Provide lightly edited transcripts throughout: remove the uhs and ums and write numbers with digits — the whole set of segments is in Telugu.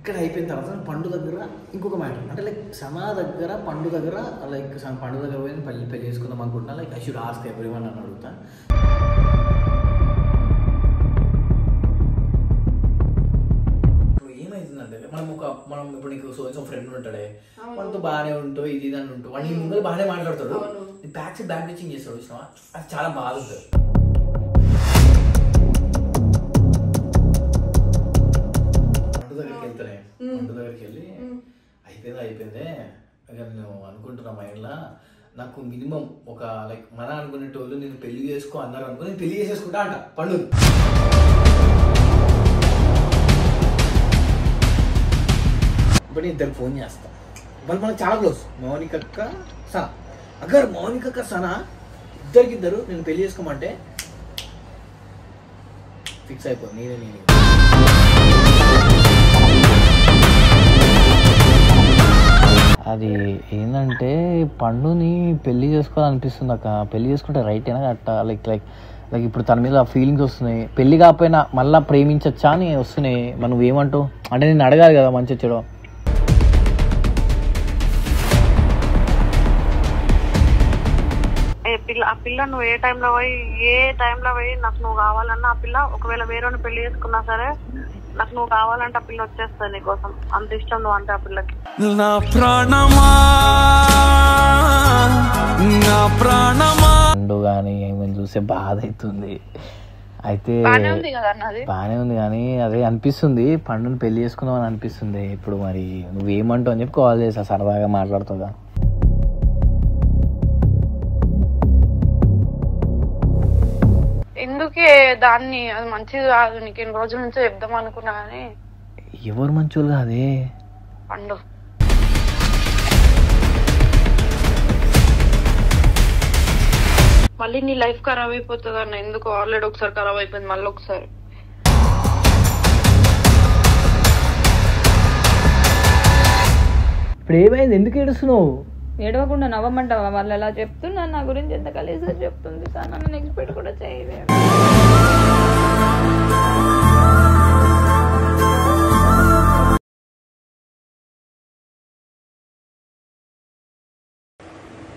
ఇక్కడ అయిపోయిన తర్వాత పండు దగ్గర ఇంకొక మ్యాటర్ అంటే లైక్ సనా దగ్గర పండు దగ్గర లైక్ పండు దగ్గర పోయి పెళ్లి చేసుకుందాం అనుకుంటున్నా. Like I should ask everyone అని అడుగుతా. ఇప్పుడు ఏమైతుందంటే మనం ఇప్పుడు నీకు సో ఫ్రెండ్ ఉంటాడే, మనతో బాగానే ఉంటావు, ఇది అని ఉంటావు, వాడిని ముందు బాగానే మాట్లాడతాడు, బ్యాక్ సైడ్ బ్యాక్ పిచ్చింగ్ చేస్తాడు చూసినావా, అది చాలా బాధ ఉంటుంది. దగ్గరికి వెళ్ళి అయిపోయిందే ఇక నేను అనుకుంటున్నా మైండ్లో, నాకు మినిమం ఒక లైక్ మన అనుకునేటోళ్ళు నేను పెళ్లి చేసుకో అన్నారు అనుకో, నేను పెళ్లి చేసేసుకుంటా అంట పండు. ఇప్పుడు నేను ఇద్దరికి ఫోన్ చేస్తా, వాళ్ళు మనకు చాలా క్లోజ్, మౌనికక్క సనా. అగర్ మౌనికక్క సనా ఇద్దరికిద్దరు నేను పెళ్లి చేసుకోమంటే ఫిక్స్ అయిపోయింది నేనే. అది ఏంటంటే పండుని పెళ్లి చేసుకోవాలనిపిస్తుంది అక్క. పెళ్లి చేసుకుంటే రైట్ అయినా అట్ట లైక్ లైక్ లైక్ ఇప్పుడు తన మీద ఫీలింగ్స్ వస్తున్నాయి. పెళ్లి కాకపోయినా మళ్ళీ ప్రేమించచ్చా అని వస్తున్నాయి. మరి నువ్వేమంటావు? అంటే నేను అడగాలి కదా మంచి చెడు. ఆ పిల్ల నువ్వు ఏ టైంలో పోయి నాకు నువ్వు కావాలన్నా ఆ పిల్ల ఒకవేళ వేరే పెళ్లి చేసుకున్నా సరే నాకు నువ్వు కావాలంటే ఆ పిల్ల వచ్చేస్తుంది నీకోసం. అంత ఇష్టం నువ్వు అంటే ఆ పిల్లకి. నా ప్రాణమా నా ప్రాణమా పండు కానీ ఏమైనా చూస్తే బాధ అవుతుంది. అయితే బాగానే ఉంది కానీ అదే అనిపిస్తుంది, పండుని పెళ్లి చేసుకుందాం అని అనిపిస్తుంది. ఇప్పుడు మరి నువ్వేమంటావు అని చెప్పి కాల్ చేసా, సరదాగా మాట్లాడుతుందా. ఎందుకే దాన్ని, అది మంచిది కాదు, నీకు ఎన్ని రోజుల నుంచో చెప్దాం అనుకున్నా కానీ. ఎవరు మంచోళ్ళు కాదే పండు. మళ్ళీ నీ లైఫ్ ఖరాబ్ అయిపోతుంది అన్న. ఎందుకు ఆల్రెడీ ఒకసారి ఖరాబ్ అయిపోయింది, మళ్ళీ ఒకసారి. ఇప్పుడు ఏమైంది? ఎందుకు ఏడుస్తున్నావు? ఏడవకుండా నవ్వమంటావా? వాళ్ళు ఎలా చెప్తున్నా నా గురించి ఎంత కలిసి చెప్తుంది, నన్ను ఎక్స్పెక్ట్ కూడా చేయలేదు.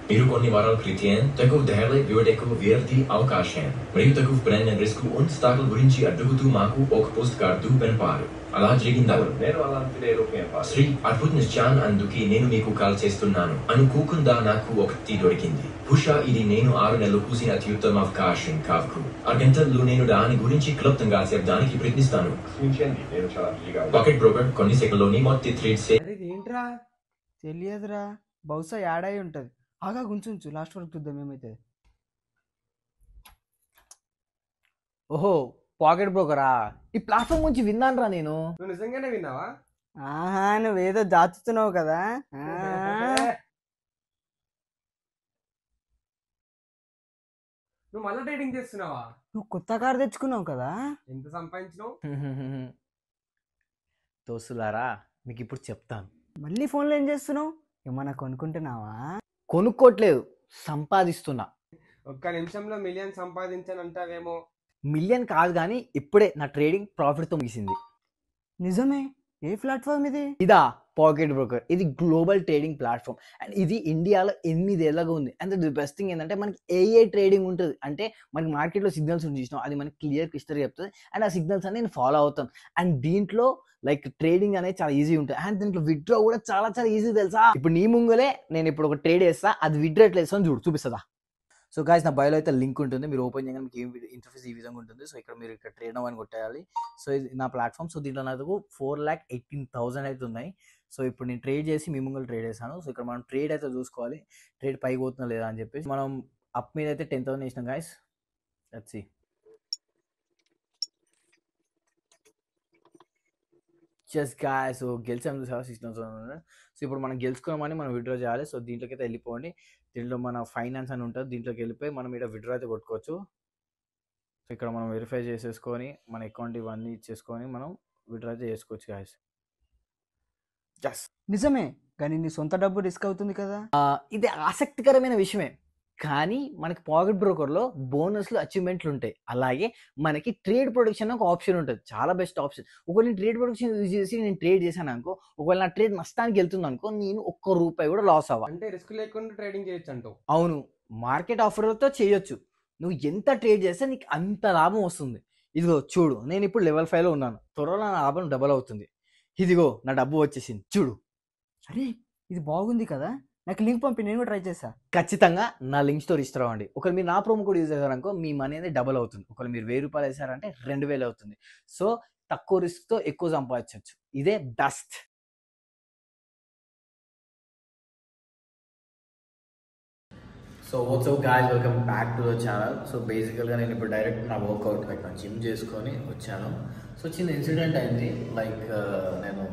మీరు కొన్ని వారాల క్రితం తగు ధైర్య వివడకు వేర్ది అవకాశం మరియు తగు బ్రాండ్ రిస్క్ ఉన్స్టాకల్ గురించి అడుగుతూ మాకు ఒక పోస్ట్ కార్డు పంపారు. అలా జరిగిందా? శ్రీ అద్భుత్ నిశ్చాన్, అందుకే నేను మీకు కాల్ చేస్తున్నాను. అనుకోకుండా నాకు ఒకటి దొరికింది. బహుశా ఇది నేను 6 నెలలు కూసిన అత్యుత్తమ అవకాశం కావచ్చు. అర్గంటల్లో నేను దాని గురించి క్లుప్తంగా చెప్పడానికి ప్రయత్నిస్తాను. పాకెట్ బ్రోకర్ కొన్ని సెకండ్లోని మొత్తం ట్రేడ్ ఏంట్రా తెలియదురా, బహుశా యాడ్ అయి ఉంటది. ఆగా గుంచు లాస్ట్ వరకు చూద్దాం ఏమైతే. ఓహో పాకెట్ బ్రోకరా, ఈ ప్లాట్ఫామ్ గురించి విన్నాను రా నేను. నువ్వు నిజంగానే విన్నావా? ఆహా, నువ్వేదో దాచుతున్నావు కదా. నువ్వు మళ్ళీ ట్రేడింగ్ చేస్తున్నావా? నువ్వు కొత్త కార్ తెచ్చుకున్నావు కదా. ఎంత సంపాదించినావు? దోస్తులారా మీకు ఇప్పుడు చెప్తాను. మళ్ళీ ఫోన్లో ఏం చేస్తున్నావు? ఏమన్నా కొనుక్కుంటున్నావా? కొనుక్కోట్లేదు, సంపాదిస్తున్నా. ఒక్క నిమిషంలో మిలియన్ సంపాదించానంటావేమో. మిలియన్ కాదు కానీ ఇప్పుడే నా ట్రేడింగ్ ప్రాఫిట్తో ముగిసింది. నిజమే? ఏ ప్లాట్ఫామ్ ఇది? ఇదా పాకెట్ బ్రోకర్. ఇది గ్లోబల్ ట్రేడింగ్ ప్లాట్ఫామ్ అండ్ ఇది ఇండియాలో 8 ఏళ్ళగా ఉంది. అండ్ ది బెస్ట్ థింగ్ ఏంటంటే మనకి ఏఏ ట్రేడింగ్ ఉంటుంది. అంటే మనకి మార్కెట్లో సిగ్నల్స్ చూసినాం, అది మనకి క్లియర్ క్లిస్టర్ చెప్తుంది. అండ్ ఆ సిగ్నల్స్ అని నేను ఫాలో అవుతాను. అండ్ దీంట్లో లైక్ ట్రేడింగ్ అనేది చాలా ఈజీ ఉంటుంది. అండ్ దీంట్లో విత్డ్రా కూడా చాలా చాలా ఈజీ తెలుసా. ఇప్పుడు నీ ముంగలే నేను ఇప్పుడు ఒక ట్రేడ్ వేస్తా, అది విత్డ్రా ఎట్లా వేస్తాను చూపిస్తుందా. సో గాయ్స్, నా బయోలో అయితే లింక్ ఉంటుంది, మీరు ఓపెన్ చేయగానే మీకు ఏం ఇంటర్ఫేస్ ఈ విధంగా ఉంటుంది. సో ఇక్కడ మీరు ఇక్కడ ట్రేడ్ అవ్వని కొట్టేయాలి. సో ఇది నా ప్లాట్ఫామ్. సో దీంట్లో నాకు 4,18,000 అయితే ఉన్నాయి. సో ఇప్పుడు నేను ట్రేడ్ చేసి మీ ముంగలు ట్రేడ్ చేశాను. సో ఇక్కడ మనం ట్రేడ్ అయితే చూసుకోవాలి, ట్రేడ్ పైకి పోతుందా లేదా అని చెప్పేసి. మనం అప్ మీద అయితే 10,000 వేసినాం guys. Let's see. Just guys, so గెలిచాము చూసావా 16,000. సో ఇప్పుడు మనం గెలుచుకోమని మనం విత్డ్రా చేయాలి. సో దీంట్లోకి అయితే వెళ్ళిపోండి. దీంట్లో మన ఫైనాన్స్ అని ఉంటుంది, దీంట్లోకి వెళ్ళిపోయి మనం ఇక్కడ విత్డ్రా అయితే కొట్టుకోవచ్చు. సో ఇక్కడ మనం వెరిఫై చేసేసుకొని మన అకౌంట్ ఇవన్నీ ఇచ్చేసుకొని మనం విత్డ్రా అయితే చేసుకోవచ్చు గాయ్స్. నిజమే, కానీ నీ సొంత డబ్బు రిస్క్ అవుతుంది కదా. ఇది ఆసక్తికరమైన విషయమే. కానీ మనకి పాకెట్ బ్రోకర్లో బోనస్లు అచీవ్మెంట్లు ఉంటాయి. అలాగే మనకి ట్రేడ్ ప్రొడక్షన్ ఒక ఆప్షన్ ఉంటుంది, చాలా బెస్ట్ ఆప్షన్. ఒకవేళ నేను ట్రేడ్ ప్రొడక్షన్ యూజ్ చేసి నేను ట్రేడ్ చేశాను అనుకో, ఒకవేళ నా ట్రేడ్ నష్టానికి వెళ్తుంది అనుకో, నేను ₹1 కూడా లాస్ అవ్వ. అంటే రిస్క్ లేకుండా ట్రేడింగ్ చేయొచ్చు అంటావు. అవును, మార్కెట్ ఆఫర్తో చేయొచ్చు. నువ్వు ఎంత ట్రేడ్ చేస్తే నీకు అంత లాభం వస్తుంది. ఇదిగో చూడు, నేను ఇప్పుడు లెవెల్ 5లో ఉన్నాను, త్వరలో నా లాభం డబల్ అవుతుంది. ఇదిగో నా డబ్బు వచ్చేసింది చూడు. అరే ఇది బాగుంది కదా, నాకు లింక్ పంపి, నేను కూడా ట్రై చేస్తా. ఖచ్చితంగా నా లింక్స్తో రిజిస్టర్ అవ్వండి. ఒకవేళ మీరు నా ప్రోమో కోడ్ యూజ్ చేశారనుకో మీ మనీ అనేది డబల్ అవుతుంది. ఒకవేళ మీరు ₹1000 వేసారంటే 2000 అవుతుంది. సో తక్కువ రిస్క్తో ఎక్కువ సంపాదించవచ్చు. ఇదే best. So what's up guys, welcome back to the channel. So బేసికల్గా నేను ఇప్పుడు డైరెక్ట్ నా వర్కౌట్ లైక్ నా జిమ్ చేసుకొని వచ్చాను. సో చిన్న ఇన్సిడెంట్ అయింది. లైక్ నేను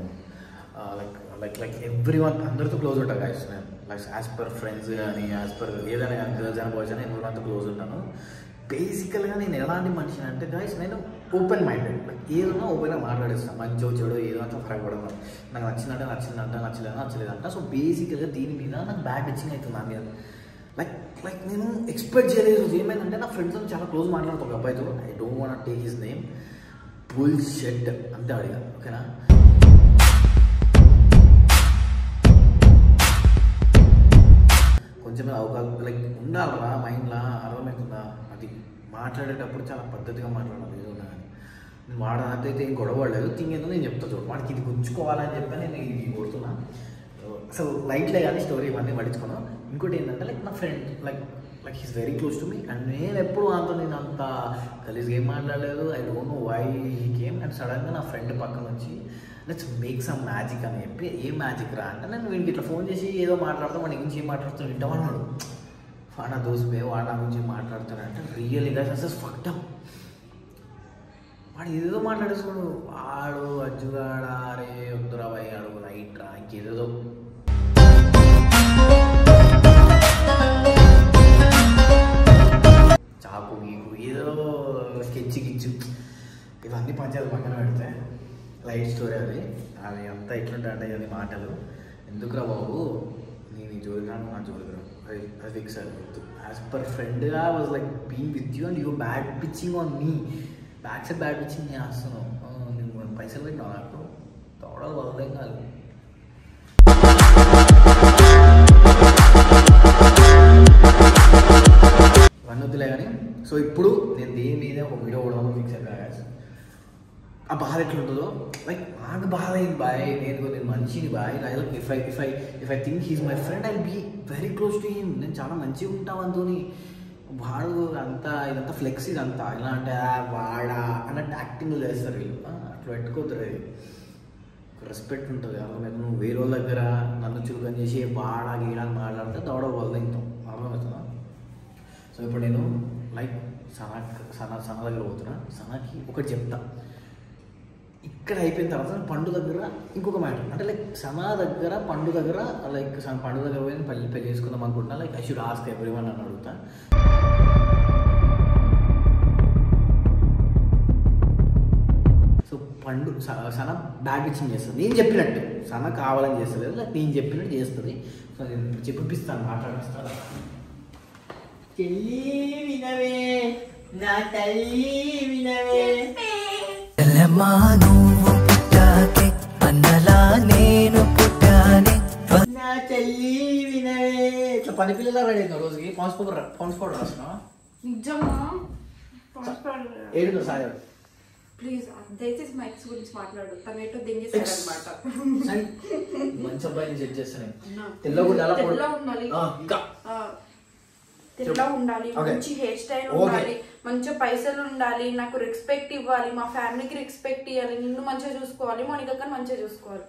లైక్ ఎవ్రీవన్ అందరితో క్లోజ్ ఉంటాను గైస్. నేను లైక్ యాజ్ పర్ ఫ్రెండ్స్ కానీ యాజ్ పర్ ఏదైనా కానీ గర్ల్స్ అయినా బాయ్స్ అయినా ఎవరితో క్లోజ్ ఉంటాను. బేసికల్గా నేను ఎలాంటి మనిషిని అంటే గైస్, నేను ఓపెన్ మైండెడ్. లైక్ ఏదైనా ఓపెన్గా మాట్లాడేస్తాను, మంచో చెడు ఏదంతా ఫ్రాక్ పడను. నాకు నచ్చిందంటే నచ్చిందంట, నచ్చలేదంట. సో బేసికల్గా దీని మీద నాకు బ్యాడ్ టచింగ్ అవుతుంది నా మీద. లైక్ నేను ఎక్స్పెక్ట్ చేయలేదు. ఏమైందంటే నా ఫ్రెండ్స్ చాలా క్లోజ్ మాట్లాడుతాను ఒక అబ్బాయితో. I don't want take his name, bull shed అంతే అడిగా, ఓకేనా. కొంచెం అవకాశం లైక్ ఉండాలరా మైండ్లా, అర్థమవుతుందా? అది మాట్లాడేటప్పుడు చాలా పద్ధతిగా మాట్లాడాలి. ఏదో కానీ నేను వాడనైతే ఏం గొడవలేదు. థింగ్ ఏందో నేను చెప్తా చూడు, వాడికి ఇది గుంజుకోవాలని చెప్పి నేను ఇది కొడుతున్నా. అసలు లైట్లే కానీ స్టోరీ ఇవన్నీ పట్టించుకున్నాను. ఇంకోటి ఏంటంటే లైక్ నా friend like he's very close to me. And నేను ఎప్పుడు నేను అంత గలీజ్గా ఏం మాట్లాడలేదు. I don't know why he came. And సడన్గా నా ఫ్రెండ్ పక్కన వచ్చి లెట్స్ మేక్ సమ్ మ్యాజిక్ అని చెప్పి, ఏం మ్యాజిక్ రా అంటే, నేను వీడికి ఇట్లా ఫోన్ చేసి ఏదో మాట్లాడతాం, వాడి గురించి ఏం మాట్లాడుతాను వింటామన్నాడు. వాడా దోస్తే వాడు నా గురించి మాట్లాడుతానంటే రియల్లీ గైస్ అసలు ఫక్టం. వాడు ఏదో మాట్లాడేసుకోడు. వాడు అజ్జుగాడా, అరే వద్దురా భయ్, ఆడు రైట్ రా, ఇంకేదో చాకు గీకు ఏదో స్కెచ్ గిచ్చు ఇవన్నీ పంచాయతీ పక్కన పెడితే లైట్ స్టోరీ అది. అవి అంతా ఎట్లుంటాయి అంటే అది మాటలు ఎందుకురా బాబు, నేను ఈ జోలికి రాను, నా జోలికి రాను, అది ఫిక్స్ అది. యాజ్ పర్ ఫ్రెండ్గా was like being with you and you bad pitching on me. Back side bad pitching నేను వస్తున్నాను. నేను పైసలు పెట్టినా నాకు తోడలు వదలేం కాదు. ఇవన్నీ వద్దులే కానీ. సో ఇప్పుడు నేను దేని మీద ఒక వీడియో కూడా ఫిక్స్ అయిపోయా. ఆ బాధ ఎట్లుంటుందో లైక్ నాకు బాధ అయింది బాయ్. నేను మనిషిని బాయ్. Like if I think he's my friend, I be very close to him. నేను చాలా మంచిగా ఉంటాను అంతోని. వాడు అంతా ఇదంతా ఫ్లెక్స్ ఇదంతా ఎలా అంటే వాడా అన్నట్టు యాక్టింగ్ చేస్తారు వీళ్ళు. అట్లా పెట్టుకోతారు. అది రెస్పెక్ట్ ఉంటుంది. అర్థమైతే నువ్వు వేరే వాళ్ళ దగ్గర నన్ను చులకన చేసి వాడా గీడా మాట్లాడితే దౌడ వల్ల ఇంతాం, అర్థమవుతుందా? సో ఇప్పుడు నేను లైక్ సనా దగ్గర పోతున్నా. సనాకి ఒకటి చెప్తా. ఇక్కడ అయిపోయిన తర్వాత పండు దగ్గర ఇంకొక మ్యాటర్ అంటే లైక్ సనా దగ్గర పండు దగ్గర లైక్ పండు దగ్గర పోయి పెళ్లి చేసుకుందాం అనుకుంటున్నా. Like I should ask everyone అని అడుగుతా. సో పండు సన బ్యాడ్ పిచ్చింగ్ చేస్తుంది నేను చెప్పినట్టు. సన కావాలని చేస్తలేదు, లైక్ నేను చెప్పినట్టు చేస్తుంది. సో నేను చెప్పిస్తాను, మాట్లాడిస్తాను. చెల్లి వినవే, నా తల్లి వినవే, నువ్వు పుట్టాకే అన్నలా నేను పుట్టానే, నా తల్లి వినవే. ఇట్లా పని పిల్లలా రెడీ అయినా రోజుకి పౌన్స్ పౌడర్ రాస్తున్నా. నిజమా? ఏడు సార్ ప్లీజ్ దయచేసి మైక్స్ గురించి మాట్లాడు. తనేటో దింగేసాడనమాట. మంచి అబ్బాయిని సెట్ చేస్తాను. తెల్లగా ఉండాలి, తెల్లగా ఉండాలి, మంచి హెయిర్ స్టైల్ ఉండాలి, మంచి పైసలు ఉండాలి, నాకు రెస్పెక్ట్ ఇవ్వాలి, మా ఫ్యామిలీకి రెస్పెక్ట్ ఇవ్వాలి, నిన్ను మంచిగా చూసుకోవాలి, మోనికా మంచిగా చూసుకోవాలి.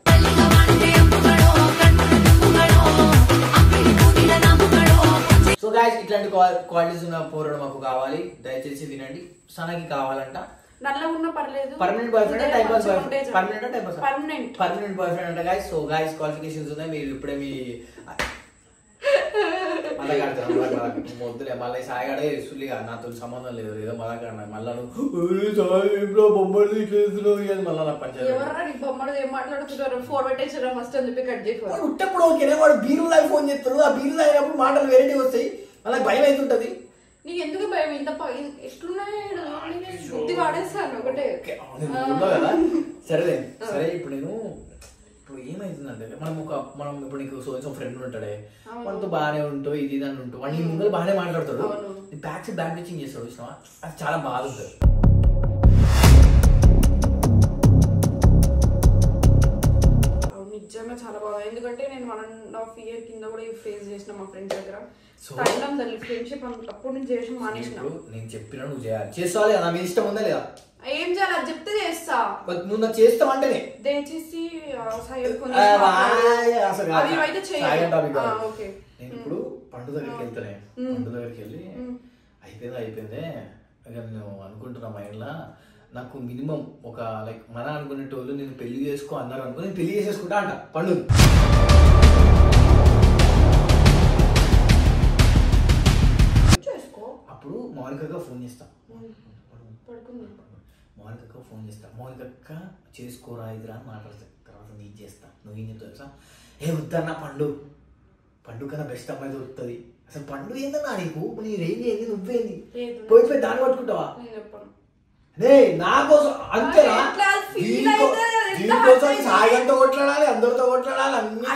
సో గైస్ ఇట్లాంటి క్వాలిటీస్ ఉన్న పోరాడు మాకు కావాలి. దయచేసి వినండి. సనకి కావాలంట నల్లగా ఉన్నా పర్లేదు, permanent boy friend, time pass boy friend, permanent boy friend అంట గైస్. సో గైస్ క్వాలిఫికేషన్స్ ఉన్నాయి. మీరు ఇప్పుడే మీ మళ్ళీ కడతాను మొద్దులే. మళ్ళీ సాయిగాడే సుల్లిగా నాతో సంబంధం లేదు, ఏదో మళ్ళా కన్నా మళ్ళా బొమ్మలు ఇట్లా మళ్ళీ నా పంచాయతీ బొమ్మలు ఏం మాట్లాడుతున్నారు. ఫోన్ పెట్టేసారా ఫస్ట్ అని చెప్పి కట్ చేసి ఉట్టప్పుడు ఓకేనే. వాడు బీరు లాగా ఫోన్ చేస్తారు. ఆ బీరు తాగినప్పుడు మాటలు వెరైటీ వస్తాయి. అలా భయం అవుతుంటది. నీకు ఎందుకు భయం? ఇంత ఎట్లున్నాయి బుద్ధి వాడేస్తాను ఒకటే కదా. సరేలే సరే. ఇప్పుడు ఏమైతుందంటే మనం ఇప్పుడు నీకు సోచం ఫ్రెండ్ ఉంటాడే, మనతో బాగానే ఉంటావు, ఇది అని ఉంటావు, వాడిని ముందు బాగానే మాట్లాడతాడు, బ్యాక్ సైడ్ బ్యాక్ పిచ్చింగ్ చేస్తాడు, చూసినావా? అది చాలా బాధ ఉంటుంది. నిజంగా చాలా బాగా. ఎందుకంటే నేను 1.5 year కింద కూడా ఫేస్ చేసిన మా ఫ్రెండ్స్ దగ్గర ఫ్రెండ్షిప్ అప్పుడు నుంచి చేసి మానేసిన. నేను చెప్పినా నువ్వు చేయాలి, చేస్తావా లేదా? మీ ఇష్టం ఉందా లేదా? ఏం చేయాలి అది చెప్తే చేస్తా. నువ్వు నాకు చేస్తావు అంటేనే దయచేసి నేను ఇప్పుడు పండు దగ్గరికి వెళ్తానే, పండు దగ్గరికి వెళ్ళి అయిపోయిందే ఇక నేను అనుకుంటున్నా మైండ్లా, నాకు మినిమం ఒక లైక్ మన అనుకునేటోళ్ళు నేను పెళ్లి చేసుకో అన్నారు అనుకో, నేను పెళ్లి చేసేసుకుంటా అంట పండు. అప్పుడు మౌనికగా ఫోన్ చేస్తా, మౌనికక్క ఫోన్ చేస్తా, మౌనికక్క చేసుకోరా ఇదిరా అని మాట్లాడతా. తర్వాత నీకు చేస్తా. నువ్వు ఏం చెప్తావు తెలుసా? వద్దన్నా పండు కన్నా బెస్ట్ అమ్మాయి దొరుకుతుంది. అసలు పండు ఏందన్నా నీకు, నీ రేంజ్ ఏంది, నువ్వేంది పోయి దాన్ని పట్టుకుంటావా? నా కోసం అంతేనా? దీనికోసం సాయంతో కొట్లాడాలి, అందరితో కొట్లాడాలి, అన్ని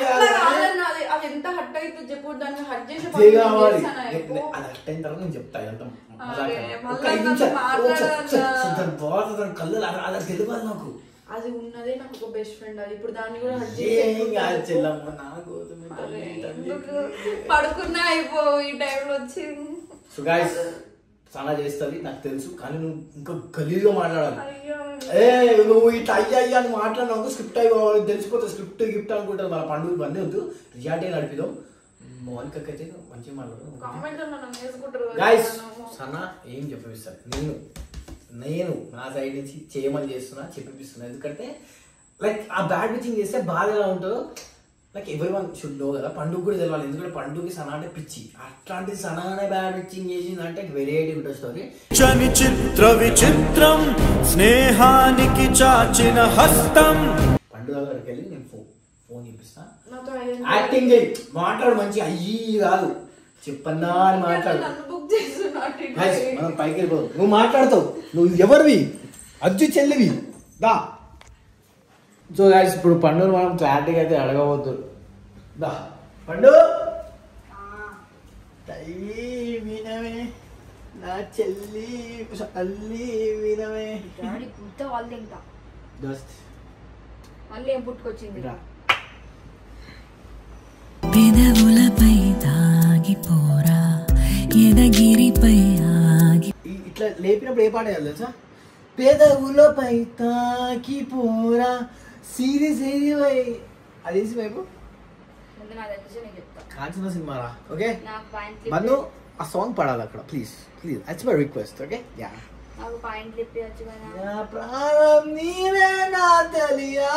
అది ఎంత హట్ అయితే చెప్పు, దాన్ని హట్ చేసి కావాలి. అది హట్ అయిన తర్వాత నేను చెప్తా ఎంత కళ్ళు అలా తెలియాలి నాకు. అది ఉన్నదే నాకు ఒక బెస్ట్ ఫ్రెండ్. అది ఇప్పుడు దాన్ని కూడా హట్ పడుకున్నా అయిపో ఈ టైంలో వచ్చి. సో గైస్ చాలా చేస్తుంది నాకు తెలుసు, కానీ నువ్వు ఇంకా గలీజ్గా మాట్లాడాలి. నువ్వు ఇట్లా అయ్యా అని మాట్లాడినావు, స్క్రిప్ట్ అయ్యి తెలిసిపోతే స్క్రిప్ట్ గిఫ్ట్ అనుకుంటారు. మన పండుగ ఇవన్నీ వద్దు, రియాలిటీ నడిపిదాం. మౌనికకి అయితే మంచిగా మాట్లాడు. గైస్ సన్నా ఏం చెప్పిస్తాను, నేను నా సైడ్ నుంచి చేయమని చేస్తున్నా, చెప్పిస్తున్నా. ఎందుకంటే లైక్ ఆ బ్యాడ్ పిచ్చింగ్ చేస్తే బాగా ఎలా ఉంటుందో లైక్ ఎవరి వన్ షుడ్ నో కదా. పండుగ కూడా తెలవాలి, ఎందుకంటే పండుగకి సనా అంటే పిచ్చి. అట్లాంటి సనానే బ్యాడ్ పిచ్చింగ్ చేసిందంటే వెరైటీ ఉంటుంది స్టోరీ. చిత్ర విచిత్రం స్నేహానికి చాచిన హస్తం. పండుగ దగ్గరికి వెళ్ళి నేను ఫోన్ చూపిస్తా, యాక్టింగ్ చేయి, మాట్లాడు మంచి అయ్యి కాదు, చెప్పన్నా అని మాట్లాడు. మనం పైకి వెళ్ళిపోదు, నువ్వు మాట్లాడతావు, నువ్వు ఎవరివి, అజ్జు చెల్లివి దా. సో గాయ్స్ ఇప్పుడు పండుగను మనం క్లారిటీగా అయితే అడగబోతున్నారు. దా పండు వినవే నా చెల్లి అల్లి వినవే మళ్ళీ ఏం పుట్టుకొచ్చింది. పెదవులపై తాగిపోరా ఎదగిరిపై ఆగి. ఇట్లా లేపినప్పుడు ఏ పాట వేయాలి తెలుసా? పెదవులపై తాకిపోరా సీది సీది వై. అది వైపు కాంచన సినిమారా. ఓకే మన్ను ఆ సాంగ్ పాడాలి అక్కడ, please please, that's my request. Okay yeah. నాకు పాయింట్ లిప్పియొచ్చు కదా. నా ప్రాణం నీవే నా తెలియా.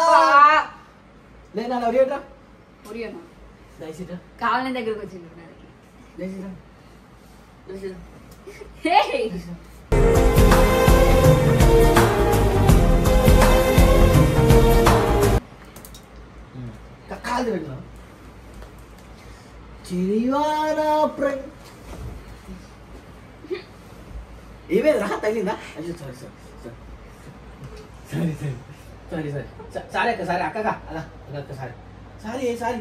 లేనా ఒరియట్రా ఒరియనా దయచేసి కావాలని దగ్గరకు వచ్చింది కాదు పెట్టినా చిరివానా ఏమేది రా తగిలిందా? అయ్యో sorry sorry sorry sorry sorry sorry sorry అక్క సారీ అక్కగా అలా అక్క sorry sorry sorry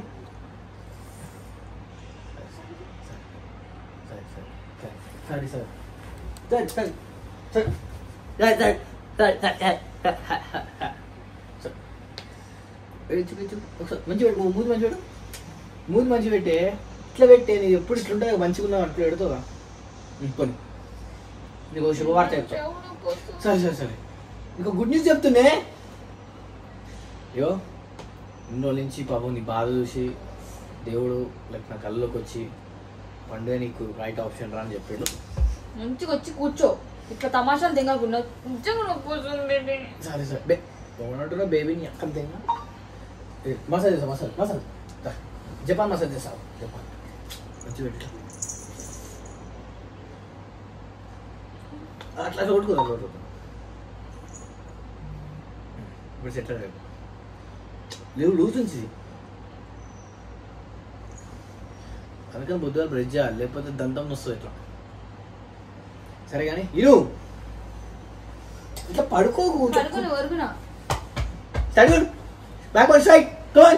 sorry sorry సరే సరే సరే ఒకసారి మంచి పెట్టు, మూది మంచి పెట్టు, మూది మంచి పెట్టే, ఇట్లా పెట్టే. నీకు ఎప్పుడు ఇట్లుంటాయి మంచిగా ఉన్నావు అట్లా పెడుతుందా కొని. నీకు శుభవార్త చెప్తా. సరే సరే సరే నీకు గుడ్ న్యూస్ చెప్తున్నే. అయ్యో ఇన్ని రోజుల నుంచి పాపం నీ బాధ చూసి దేవుడు లైక్ నా కళ్ళలోకి వచ్చి పండుగ నీకు రైట్ ఆప్షన్ రా అని చెప్పాడు. మంచిగా వచ్చి కూర్చో, ఇట్లా తమాషాలు తెగకుండా సరే సరే బాగున్నట్టున్నా బేబీని అక్కడ తెంగా మసాజ్ చేస్తా. మసాజ్ మసాజ్ జపాన్ మసాజ్ చేస్తావు. జపాన్ మంచి పెట్టు అట్లా కొట్టుకుందాం. ఇప్పుడు సెట్ లేవు లూజ్ నుంచి అందుకని బుద్ధుగా బ్రష్ చేయాలి, లేకపోతే దంతం వస్తుంది ఇట్లా. సరే కానీ ఇరు ఇట్లా పడుకోకు. Start backward strike. Go on.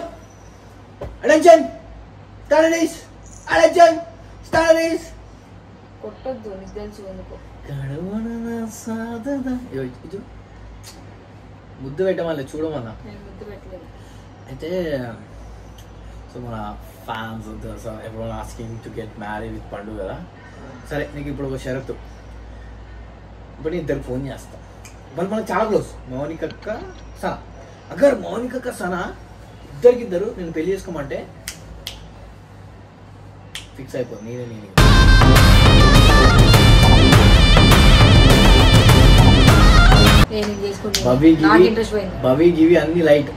Attention. Start race. Attention. Start race. కొట్టొద్దు నీకు తెలుసు ఎందుకో. ఇది ముద్దు పెట్టమని చూడమన్నా. ముద్దు పెట్టలేదు. అయితే సో మన ఫ్యాన్స్ ఎవరైనా asking to get married with పండు కదా. సరే నీకు ఇప్పుడు ఒక షరతు. ఇప్పుడు నేను ఇద్దరికి ఫోన్ చేస్తా. వాళ్ళు మనకు చాలా క్లోజ్, మౌనికక్క సనా. అగర్ మౌనికక్క సనా ఇద్దరికిద్దరు నేను పెళ్లి చేసుకోమంటే ఫిక్స్ అయిపోయింది. నేనే బవి గివి అన్ని లైట్.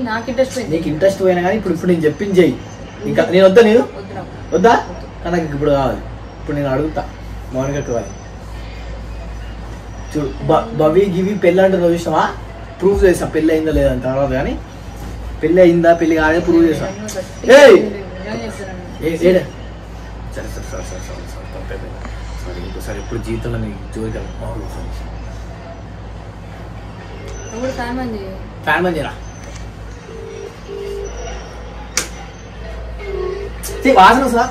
నాకు ఇంట్రెస్ట్ పోయింది. నీకు ఇంట్రెస్ట్ పోయినా కానీ ఇప్పుడు నేను చెప్పించేయి. ఇంకా నేను వద్దా, నేను వద్దా నాకు ఇప్పుడు కావాలి. ఇప్పుడు నేను అడుగుతా మౌనికక్క వాళ్ళు చూడు. బవి గివి పెళ్ళి అంటే రోజు చూసినావా, ప్రూవ్ చేసా పెళ్ళి అయిందా లేదని తర్వాత. కానీ పెళ్ళి అయిందా పెళ్ళి కాలేదా ప్రూవ్ చేసా. సరే సరే సరే సరే సరే సరే ఇంకోసారి ఎప్పుడు జీవితంలో నీకు జోలిగా ఫ్యాన్ బంద్ చేయరా. వాసన సార్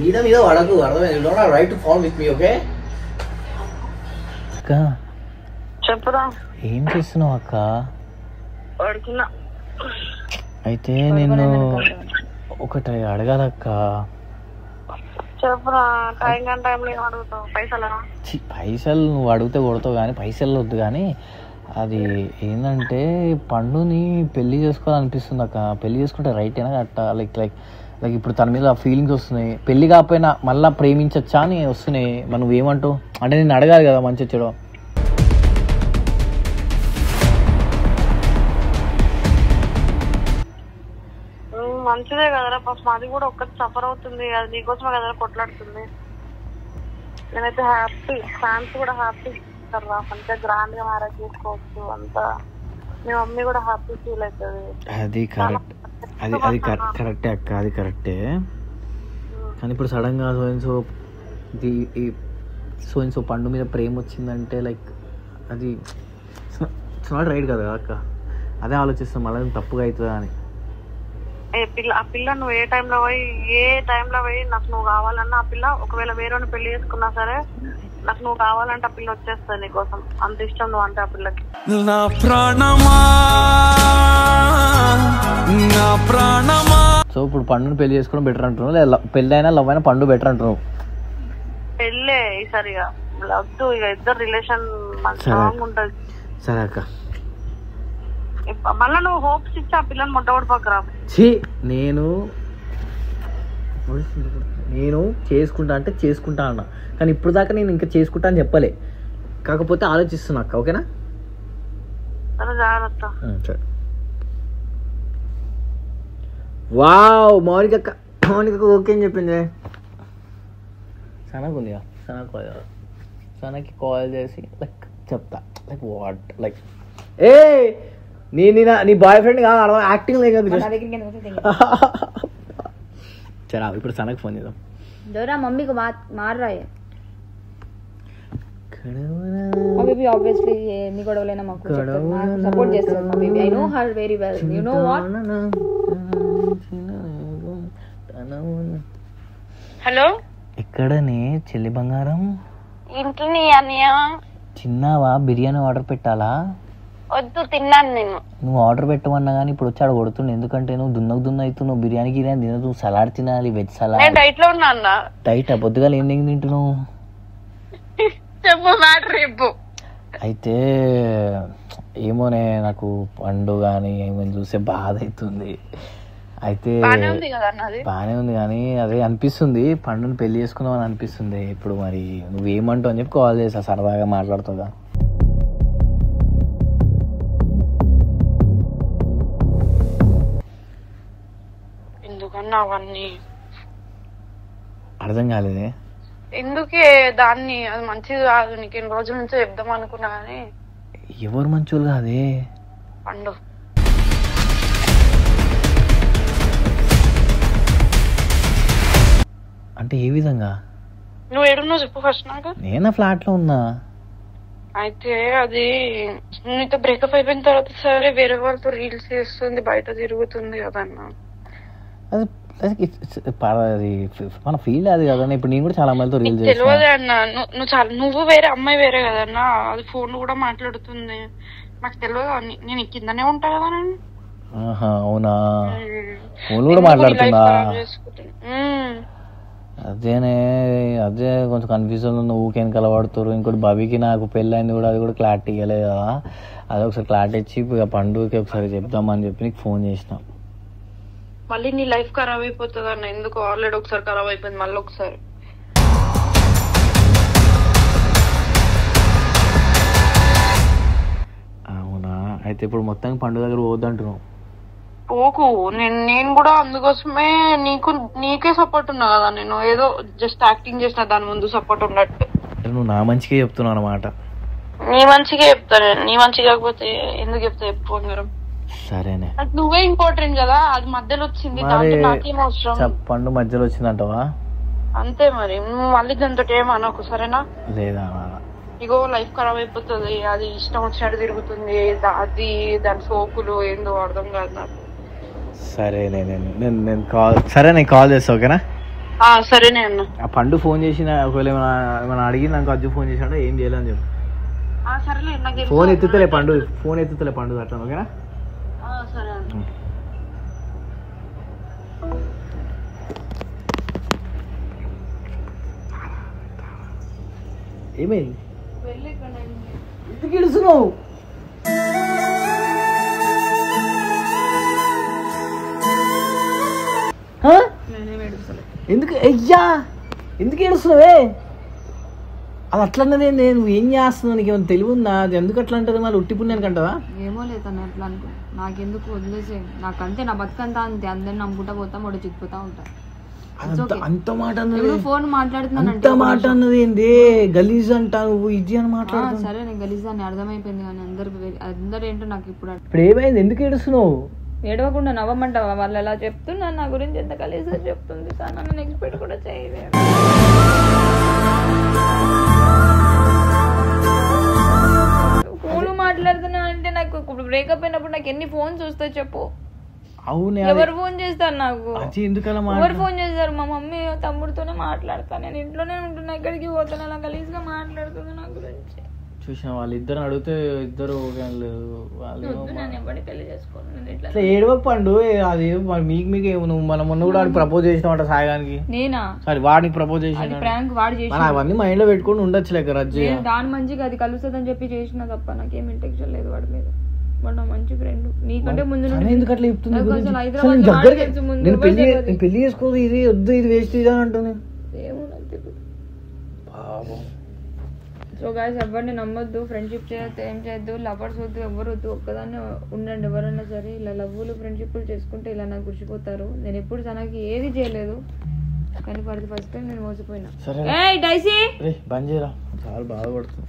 మీద మీద వాడకు, అర్థమైంది. You don't write to fall with me. Okay అక్క చెప్పురా. ఏం చేస్తున్నావు అక్క? అయితే నిన్ను ఒకటి అడగాలక్క. చెప్పురా. టైంలో అడుగుతావు పైసలు? పైసలు నువ్వు అడిగితే కొడతావు కానీ పైసలు వద్దు. కానీ అది ఏంటంటే పండుని పెళ్లి చేసుకోవాలనిపిస్తుంది అక్క. పెళ్లి చేసుకుంటే రైట్ అయినా అట్ట లైక్ లైక్ లైక్ ఇప్పుడు తన మీద ఫీలింగ్స్ వస్తున్నాయి. పెళ్లి కాకపోయినా మళ్ళీ ప్రేమించచ్చా అని వస్తున్నాయి. మరి నువ్వేమంటావు? అంటే నేను అడగాలి కదా మంచి చెడు. మంచిదే కదరా పాపం, అది కూడా ఒక్కటి సఫర్ అవుతుంది. అది నీకోసమే కదరా కొట్లాడుతుంది. నేనైతే హ్యాపీ, ఫ్యాన్స్ కూడా హ్యాపీ రా. మంచిగా గ్రాండ్ గా మ్యారేజ్ చేసుకోవచ్చు అంతా. మీ మమ్మీ కూడా హ్యాపీ ఫీల్ అవుతుంది. అది కరెక్ట్, అది కరెక్టే అక్క, అది కరెక్టే. కానీ ఇప్పుడు సడన్ గా సో పండు మీద ప్రేమ వచ్చిందంటే లైక్ అది ఇట్స్ నాట్ రైట్ కదా అక్క. అదే ఆలోచిస్తాం మళ్ళీ తప్పుగా అవుతుందా అని. ఆ పిల్ల నువ్వు ఏ టైంలో పోయి నాకు నువ్వు కావాలన్నా, ఆ పిల్ల ఒకవేళ వేరే పెళ్లి చేసుకున్నా సరే నాకు నువ్వు కావాలంటే ఆ పిల్ల వచ్చేస్తుంది నీకోసం. అంత ఇష్టం నువ్వు అంటే ఆ పిల్లకి. నా ప్రాణమా నా ప్రాణమా. సో ఇప్పుడు పండుని పెళ్లి చేసుకోవడం బెటర్ అంటున్నావు, లేదా పెళ్లి అయినా లవ్ అయినా పండు బెటర్ అంటున్నావు? పెళ్ళే ఈసారిగా వద్దు, ఇక ఇద్దరు రిలేషన్ స్ట్రాంగ్ ఉంటది. సరే అక్క. మళ్ళా నువ్వు హోప్స్ ఇచ్చి ఆ పిల్లని మొట్టబడిపోకరా. నేను చేసుకుంటా అంటే చేసుకుంటా అన్నా, కానీ ఇప్పుడు దాకా నేను ఇంకా చేసుకుంటా అని చెప్పలే. కాకపోతే ఆలోచిస్తున్నా అక్క. ఓకేనా? సరే జాగ్రత్త. సరే. వావ్ మౌనికక్క ఓకే అని చెప్పింది. సనకు ఉంది, సనకి కాల్ చేసి లైక్ చెప్తా లైక్ వాట్ లైక్ ఏ నీ బాయ్ ఫ్రెండ్ కాదు, అర్థం యాక్టింగ్ లేక. చరా ఇప్పుడు సనకు ఫోన్ చేద్దాం. జరా మమ్మీకి మార్ రా है బేబీ. ఆబ్వియస్లీ ఎన్ని గొడవలైనా మాకు సపోర్ట్ చేస్తారు మా baby. I know her very well. You know what. Hello, ఎక్కడనే చెల్లి బంగారం? ఇంట్లోనే అన్నయ్య. చిన్నావా? బిర్యానీ ఆర్డర్ పెట్టాలా? వద్దు, తిన్నాను నేను. నువ్వు ఆర్డర్ పెట్టమన్నా కానీ ఇప్పుడు వచ్చి ఆడ కొడుతుండే. ఎందుకంటే నువ్వు దున్న అవుతున్నావు. బిర్యానీ గిర్యానీ తినదు, సలాడ్ తినాలి, వెజ్ సలాడ్. డైట్ లో ఉన్నా అన్న. డైట్ పొద్దుగాల ఏం తింటున్నావు? చెప్పు మ్యాటర్ చెప్పు. అయితే ఏమోనే నాకు పండు కానీ ఏమని చూస్తే బాధ అవుతుంది. అయితే బాగానే ఉంది కానీ అదే అనిపిస్తుంది, పండుని పెళ్లి చేసుకుందాం అని అనిపిస్తుంది. ఇప్పుడు మరి నువ్వేమంటావు అని చెప్పి కాల్ చేసా, సరదాగా మాట్లాడుతుందా. అవన్నీ అర్థం కాలేదే. ఎందుకే దాన్ని, అది మంచిది కాదు. నీకు ఎన్ని రోజుల నుంచో చెప్దాం అనుకున్నా కానీ. ఎవరు మంచోళ్ళు కాదే? పండు అంటే ఏ విధంగా? నువ్వు ఏడున్నావు చెప్పు ఫస్ట్ నాకు. నేను ఫ్లాట్లో ఉన్నా. అయితే అది నీతో బ్రేకప్ అయిపోయిన తర్వాత సరే వేరే వాళ్ళతో రీల్స్ చేస్తుంది, బయట తిరుగుతుంది కదన్నా. అది మన ఫీల్ అది కదన్నా. ఇప్పుడు నేను కూడా చాలా మందితో రీల్స్ చేస్తాను. తెలియదు అన్న, నువ్వు వేరే అమ్మాయి వేరే కదన్నా. అది ఫోన్ కూడా మాట్లాడుతుంది, నాకు తెలియదు. నేను కిందనే ఉంటా కదా నేను. అవునా? ఫోన్ కూడా మాట్లాడుతుందా? అదే కొంచెం కన్ఫ్యూజన్ ఉంది. ఊకేం కలవాడుతారు. ఇంకోటి బబీకి నాకు పెళ్ళైంది కూడా, అది కూడా క్లారిటీ ఇవ్వలేదు కదా. అది ఒకసారి క్లారిటీ ఇచ్చి ఇక పండుగకి ఒకసారి చెప్దామని చెప్పి నీకు ఫోన్ చేసిన. మళ్ళీ నీ లైఫ్ ఖరాబ్ అయిపోతుంది అన్న. ఎందుకు ఆల్రెడీ ఒకసారి ఖరాబ్ అయిపోయింది, మళ్ళీ ఒకసారి. అవునా? అయితే ఇప్పుడు మొత్తం పండుగ దగ్గర పోద్దంటున్నావు. పోకు. నేను కూడా అందుకోసమే నీకే సపోర్ట్ ఉన్నా కదా. నేను ఏదో జస్ట్ యాక్టింగ్ చేసిన దాని ముందు సపోర్ట్ ఉన్నట్టు. నువ్వు నా మంచిగా చెప్తున్నావు అన్నమాట. నీ మంచిగా చెప్తాను. నీ మంచి కాకపోతే ఎందుకు చెప్తా చెప్పు అందరం. సరేనే, నువ్వే ఇంపార్టెంట్ కదా. అది మధ్యలో వచ్చింది, నాకేం అవసరం. పండు మధ్యలో వచ్చిందంటవా? అంతే మరి. నువ్వు మళ్ళీ దాంతో ఏమనకు సరేనా? లేదా ఇగో లైఫ్ ఖరాబ్ అయిపోతుంది. అది ఇష్టం వచ్చినట్టు తిరుగుతుంది. అది దాని సోకులు ఏందో అర్థం కాదు నాకు. సరే నేను కాల్ చేస్తా. ఓకేనా? సరేనే అన్న. ఆ పండు ఫోన్ చేసిన ఒకవేళ ఏమైనా అడిగి నాకు అజ్జు ఫోన్ చేసినా ఏం చేయాలని చెప్పు. సరేలే. ఫోన్ ఎత్తుతలే పండు అట్లా. ఓకేనా? సరే అన్న. ఏమైంది? ఎందుకు ఏడుస్తున్నావు? ఎందుకు అయ్యా ఎందుకు ఏడుస్తున్నావే? అది అట్లా అన్నదే. నేను ఏం చేస్తున్నావు? నీకు ఏమైనా తెలివి ఉందా? అది ఎందుకు అట్లా అంటది? మరి ఉట్టి పుణ్యానికి అంటదా? ఏమో లేదు ఎట్లా అనుకో. నాకెందుకు వదిలేసే. నాకంతే నా బతుకంతా అంతే. అందరిని నమ్ముకుంటా పోతాం, ఒకటి చిక్కిపోతా ఉంటా. అంత మాట ఫోన్ మాట్లాడుతున్నాను. అంత మాట అన్నది ఏంది? గలీజ్ అంటా నువ్వు ఇది అని మాట్లాడుతున్నా. సరే నేను గలీజ్ అని అర్థమైపోయింది కానీ అందరు ఏంటో నాకు ఇప్పుడు. ఇప్పుడు ఏమైంది? ఎందుకు ఏడుస్తున్నావు? ఏడవకుండా నవ్వమంటావా? వాళ్ళు ఎలా చెప్తున్నా నా గురించి ఎంత గలీజ్గా చెప్తుంది. కానీ నన్ను ఎక్స్పెక్ట్ కూడా చేయలేదు. ఫోన్ మాట్లాడుతున్నా అంటే నాకు ఇప్పుడు బ్రేకప్ అయినప్పుడు నాకు ఎన్ని ఫోన్స్ వస్తాయి చెప్పు. అవునే, ఎవరు ఫోన్ చేస్తారు నాకు? ఎవరు ఫోన్ చేస్తారు? మా మమ్మీ తమ్ముడితోనే మాట్లాడతాను. నేను ఇంట్లోనే ఉంటున్నా, ఎక్కడికి పోతాను. అలా గలీజ్ గా మాట్లాడుతుంది నా గురించి. చూసిన వాళ్ళిద్దరు అడిగితే ఇద్దరు పెళ్లి చేసుకోను. ఏడవకు పండు. అది మీకు నువ్వు మన మొన్న కూడా వాడికి ప్రపోజ్ చేసినావు సాగానికి. నేనా? సారీ, వాడికి ప్రపోజ్ చేసిన. ప్రాంక్ వాడు చేసి అవన్నీ మైండ్ లో పెట్టుకుని ఉండొచ్చు లేక రజ్జు. దాని మంచిగా అది కలుస్తుందని చెప్పి చేసిన తప్ప నాకేం ఇంటెన్షన్ లేదు వాడి మీద. వాడు నా మంచి ఫ్రెండ్. నీకంటే ముందు ఎందుకు అట్లా చెప్తుంది? పెళ్లి చేసుకోదు, ఇది వద్దు, ఇది వేస్ట్ ఇది అని అంటుంది. సో గాయ్స్ ఎవరిని నమ్మొద్దు, ఫ్రెండ్షిప్ చేయొద్దు, ఏం చేయొద్దు, లవర్స్ వద్దు, ఎవరు వద్దు, ఒక్కదాన్ని ఉండండి. ఎవరైనా సరే ఇలా లవ్వులు ఫ్రెండ్షిప్లు చేసుకుంటే ఇలా నాకు గుర్చిపోతారు. నేను ఎప్పుడు తనకి ఏది చేయలేదు కానీ ఫస్ట్ టైం నేను మోసపోయినా. బంద్ చేయరా, చాలా బాధపడుతుంది.